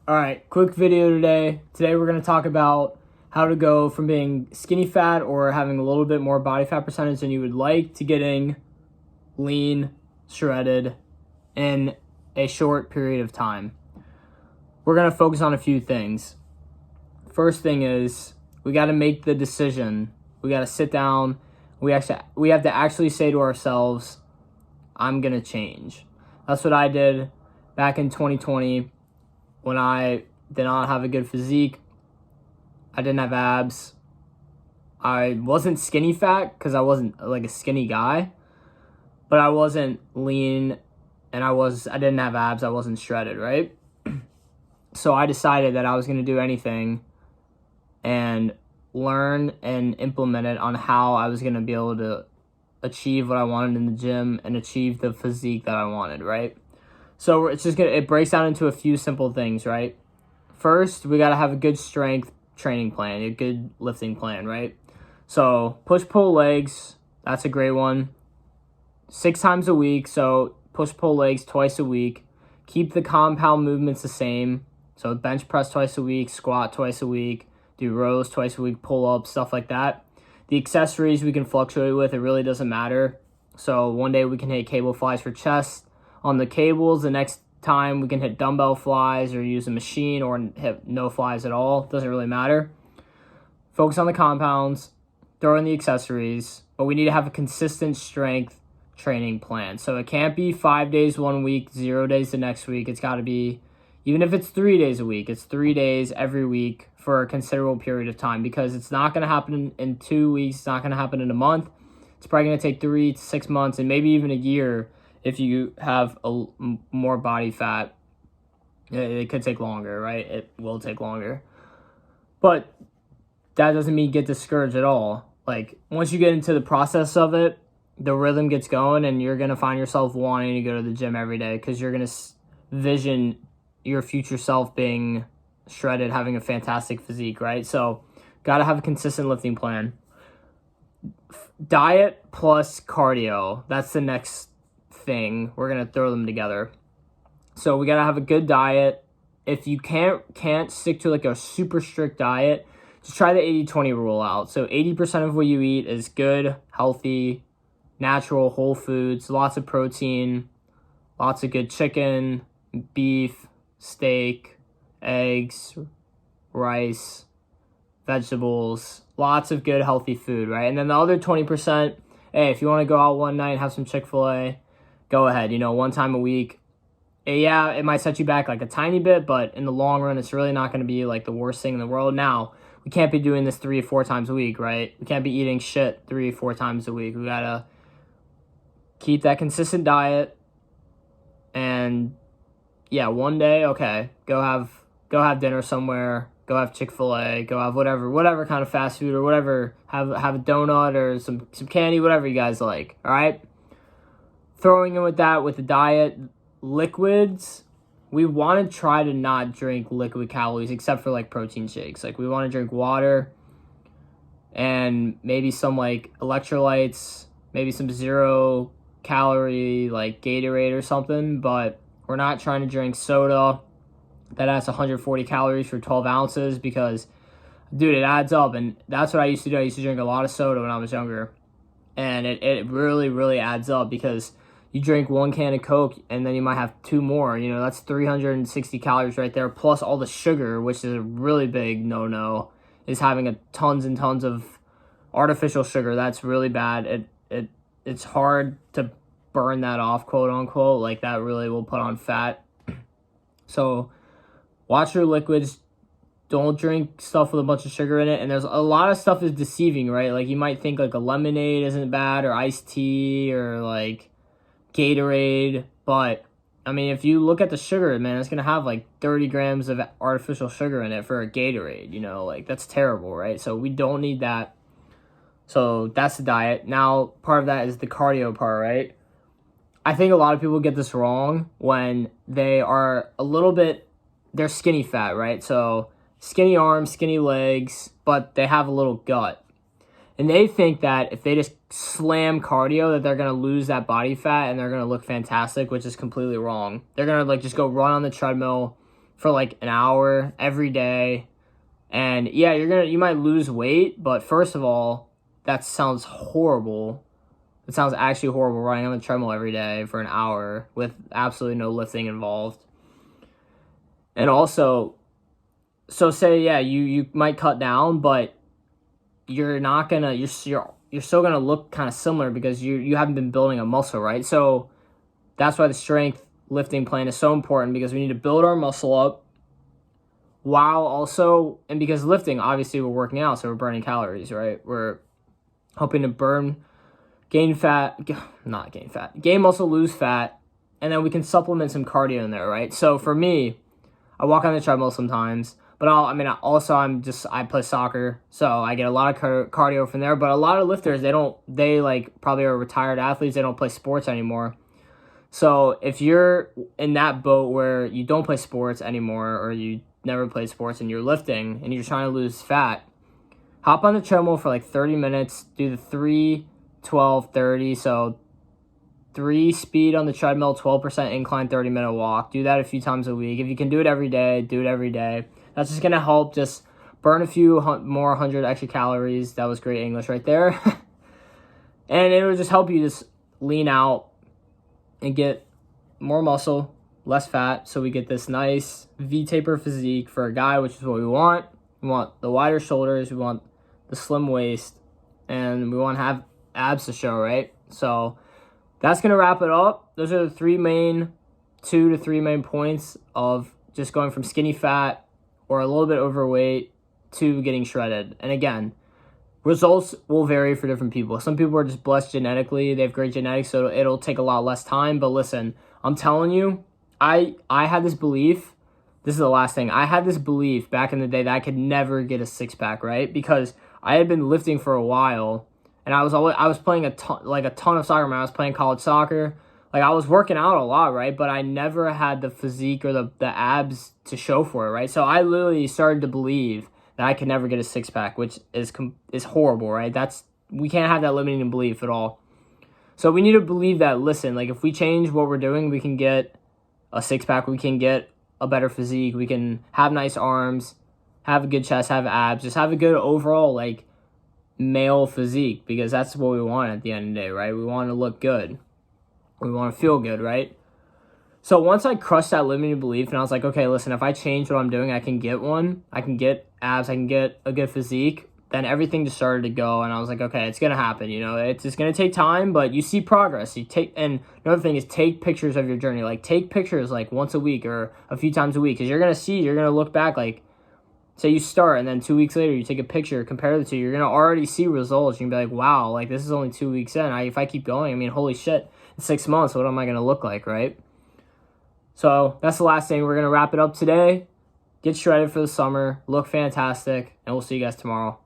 All right, quick video today. Today we're going to talk about how to go from being skinny fat or having a little bit more body fat percentage than you would like to getting lean, shredded in a short period of time. We're going to focus on a few things. First thing is we got to make the decision. We got to sit down. We have to actually say to ourselves, I'm going to change. That's what I did back in 2020 when I did not have a good physique. I didn't have abs. I wasn't skinny fat because I wasn't like a skinny guy, but I wasn't lean and I didn't have abs. I wasn't shredded, right? So I decided that I was going to do anything and learn and implement it on how I was going to be able to achieve what I wanted in the gym and achieve the physique that I wanted, right? So it breaks down into a few simple things, right? First, we got to have a good strength training plan, a good lifting plan, right? So push-pull legs, that's a great one. 6 times a week, so push-pull legs twice a week. Keep the compound movements the same. So bench press twice a week, squat twice a week, do rows twice a week, pull-ups, stuff like that. The accessories we can fluctuate with, it really doesn't matter. So one day we can hit cable flies for chest on the cables. The next time we can hit dumbbell flies or use a machine or hit no flies at all. Doesn't really matter. Focus on the compounds, throw in the accessories, but we need to have a consistent strength training plan. So it can't be 5 days one week, 0 days the next week. It's got to be, even if it's 3 days a week, it's 3 days every week for a considerable period of time, because it's not going to happen in 2 weeks. It's not going to happen in a month. It's probably going to take 3 to 6 months and maybe even a year if you have more body fat. It could take longer, right? It will take longer. But that doesn't mean get discouraged at all. Like, once you get into the process of it, the rhythm gets going and you're going to find yourself wanting to go to the gym every day because you're going to vision your future self being shredded, having a fantastic physique, right? So, got to have a consistent lifting plan. Diet plus cardio. That's the next thing. We're going to throw them together. So, we got to have a good diet. If you can't stick to like a super strict diet, just try the 80-20 rule out. So 80% of what you eat is good, healthy, natural, whole foods, lots of protein, lots of good chicken, beef, steak, eggs, rice, vegetables, lots of good, healthy food, right? And then the other 20%, hey, if you want to go out one night and have some Chick-fil-A, go ahead, one time a week. Yeah, it might set you back like a tiny bit, but in the long run, it's really not going to be like the worst thing in the world. Now, we can't be doing this 3 or 4 times a week, right? We can't be eating shit 3 or 4 times a week. We got to keep that consistent diet. And yeah, one day, okay, go have dinner somewhere, go have Chick-fil-A, go have whatever kind of fast food or whatever, have a donut or some candy, whatever you guys like, all right? Throwing in with that, with the diet, liquids, we want to try to not drink liquid calories except for like protein shakes. Like, we want to drink water and maybe some like electrolytes, maybe some 0 calorie like Gatorade or something, but we're not trying to drink soda that has 140 calories for 12 ounces because, dude, it adds up. And that's what I used to do. I used to drink a lot of soda when I was younger, and it really, really adds up because you drink 1 can of Coke and then you might have 2 more. That's 360 calories right there, plus all the sugar, which is a really big no-no, is having tons and tons of artificial sugar. That's really bad. It's hard to burn that off, quote unquote. Like, that really will put on fat. So watch your liquids. Don't drink stuff with a bunch of sugar in it. And there's a lot of stuff is deceiving, right? Like, you might think like a lemonade isn't bad, or iced tea, or like Gatorade, but I mean, if you look at the sugar, man, it's gonna have like 30 grams of artificial sugar in it for a Gatorade. Like, that's terrible, right? So we don't need that. So that's the diet. Now, part of that is the cardio part, right? I think a lot of people get this wrong when they are they're skinny fat, right? So skinny arms, skinny legs, but they have a little gut. And they think that if they just slam cardio that they're going to lose that body fat and they're going to look fantastic, which is completely wrong. They're going to just go run on the treadmill for like an hour every day. And yeah, you might lose weight, but first of all, that sounds horrible. It sounds actually horrible, running on the treadmill every day for an hour with absolutely no lifting involved. And also, so say, yeah, you might cut down, but you're not gonna, you're still gonna look kind of similar because you haven't been building a muscle, right? So that's why the strength lifting plan is so important, because we need to build our muscle up while also, and because lifting, obviously we're working out, so we're burning calories, right? We're hoping to gain muscle, lose fat, and then we can supplement some cardio in there, right? So for me, I walk on the treadmill sometimes, but I play soccer, so I get a lot of cardio from there. But a lot of lifters, they like probably are retired athletes, they don't play sports anymore. So if you're in that boat where you don't play sports anymore, or you never played sports and you're lifting and you're trying to lose fat, hop on the treadmill for like 30 minutes, do the 3, 12, 30. So 3 speed on the treadmill, 12% incline, 30-minute walk. Do that a few times a week. If you can do it every day, do it every day. That's just going to help just burn a few more 100 extra calories. That was great English right there. And it will just help you just lean out and get more muscle, less fat, so we get this nice V-taper physique for a guy, which is what we want. We want the wider shoulders, we want the slim waist, and we want to have abs to show, right? So that's going to wrap it up. Those are the 2 to 3 main points of just going from skinny fat or a little bit overweight to getting shredded. And again, results will vary for different people. Some people are just blessed genetically. They have great genetics, so it'll take a lot less time. But listen, I'm telling you, I had this belief. This is the last thing. I had this belief back in the day that I could never get a six-pack, right? Because I had been lifting for a while, and I was playing a ton of soccer. Man, I was playing college soccer. Like, I was working out a lot, right? But I never had the physique or the abs to show for it, right? So I literally started to believe that I could never get a six-pack, which is horrible, right? We can't have that limiting belief at all. So we need to believe that, listen, like, if we change what we're doing, we can get a six-pack, we can get a better physique, we can have nice arms, have a good chest, have abs, just have a good overall, like, male physique, because that's what we want at the end of the day, right? We want to look good. We want to feel good, right? So once I crushed that limiting belief and I was like, okay, listen, if I change what I'm doing, I can get one. I can get abs. I can get a good physique. Then everything just started to go, and I was like, okay, it's going to happen. You know, it's just going to take time, but you see progress. And another thing is take pictures of your journey. Like, take pictures like once a week or a few times a week, because you're going to look back, like, say you start and then 2 weeks later you take a picture, compare the two, you're going to already see results. You're going to be like, wow, like, this is only 2 weeks in. If I keep going, I mean, holy shit, in 6 months, what am I going to look like, right? So that's the last thing. We're going to wrap it up today. Get shredded for the summer. Look fantastic. And we'll see you guys tomorrow.